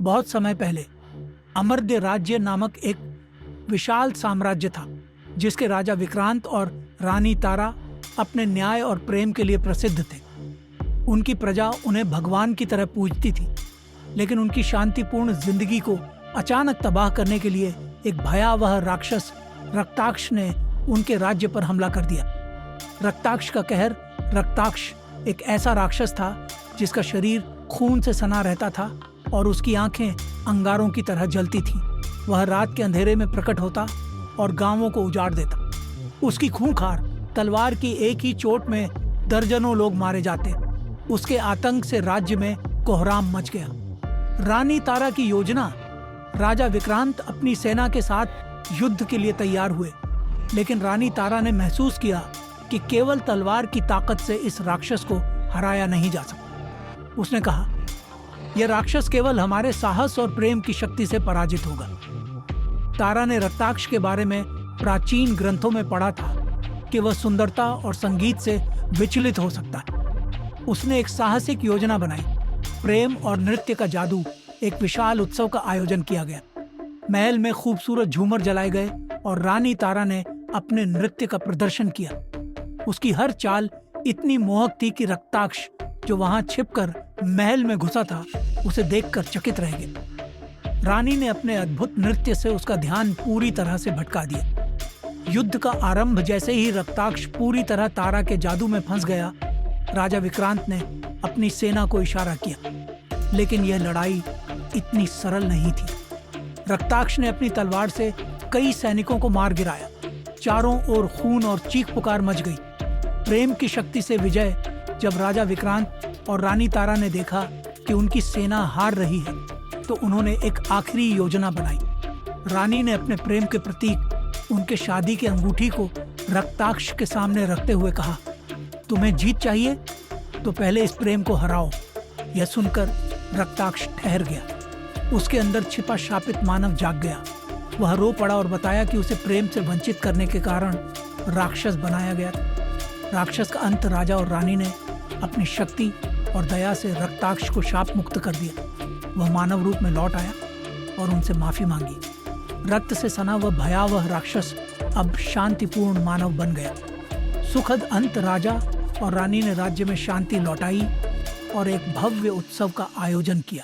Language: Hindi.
बहुत समय पहले अमर्त्य राज्य नामक एक विशाल साम्राज्य था, जिसके राजा विक्रांत और रानी तारा अपने न्याय और प्रेम के लिए प्रसिद्ध थे। उनकी प्रजा उन्हें भगवान की तरह पूजती थी, लेकिन उनकी शांतिपूर्ण जिंदगी को अचानक तबाह करने के लिए एक भयावह राक्षस रक्ताक्ष ने उनके राज्य पर हमला कर दिया। रक्ताक्ष का कहर। रक्ताक्ष एक ऐसा राक्षस था जिसका शरीर खून से सना रहता था और उसकी आंखें अंगारों की तरह जलती थीं। वह रात के अंधेरे में प्रकट होता और गांवों को उजाड़ देता। उसकी खूंखार तलवार की एक ही चोट में दर्जनों लोग मारे जाते। उसके आतंक से राज्य में कोहराम मच गया। रानी तारा की योजना। राजा विक्रांत अपनी सेना के साथ युद्ध के लिए तैयार हुए, लेकिन रानी तारा ने महसूस किया कि केवल तलवार की ताकत से इस राक्षस को हराया नहीं जा सकता। उसने कहा, यह राक्षस केवल हमारे साहस और प्रेम की शक्ति से पराजित होगा। तारा ने रक्ताक्ष के बारे में प्राचीन ग्रंथों में पढ़ा था कि वह सुंदरता और संगीत से विचलित हो सकता है। उसने एक साहसिक योजना बनाई। प्रेम और नृत्य का जादू। एक विशाल उत्सव का आयोजन किया गया। महल में खूबसूरत झूमर जलाए गए और रानी तारा ने अपने नृत्य का प्रदर्शन किया। उसकी हर चाल इतनी मोहक थी कि रक्ताक्ष, जो वहां छिपकर महल में घुसा था, उसे देखकर चकित रह गया। रानी ने अपने अद्भुत नृत्य से उसका ध्यान पूरी तरह से भटका दिया। युद्ध का आरंभ जैसे ही रक्ताक्ष पूरी तरह तारा के जादू में फंस गया, राजा विक्रांत ने अपनी सेना को इशारा किया, लेकिन यह लड़ाई इतनी सरल नहीं थी। रक्ताक्ष ने अपनी तलवार से कई सैनिकों को मार गिराया। चारों ओर खून और चीख पुकार मच गई। प्रेम की शक्ति से विजय। जब राजा विक्रांत और रानी तारा ने देखा कि उनकी सेना हार रही है, तो उन्होंने एक आखिरी योजना बनाई। रानी ने अपने प्रेम के प्रतीक, उनके शादी के अंगूठी को रक्ताक्ष के सामने रखते हुए कहा, तुम्हें जीत चाहिए तो पहले इस प्रेम को हराओ। यह सुनकर रक्ताक्ष ठहर गया। उसके अंदर छिपा शापित मानव जाग गया। वह रो पड़ा और बताया कि उसे प्रेम से वंचित करने के कारण राक्षस बनाया गया था। राक्षस का अंत राजा और रानी ने अपनी शक्ति और दया से रक्ताक्ष को शाप मुक्त कर दिया। वह मानव रूप में लौट आया और उनसे माफी मांगी। रक्त से सना वह भयावह राक्षस अब शांतिपूर्ण मानव बन गया। सुखद अंत। राजा और रानी ने राज्य में शांति लौटाई और एक भव्य उत्सव का आयोजन किया।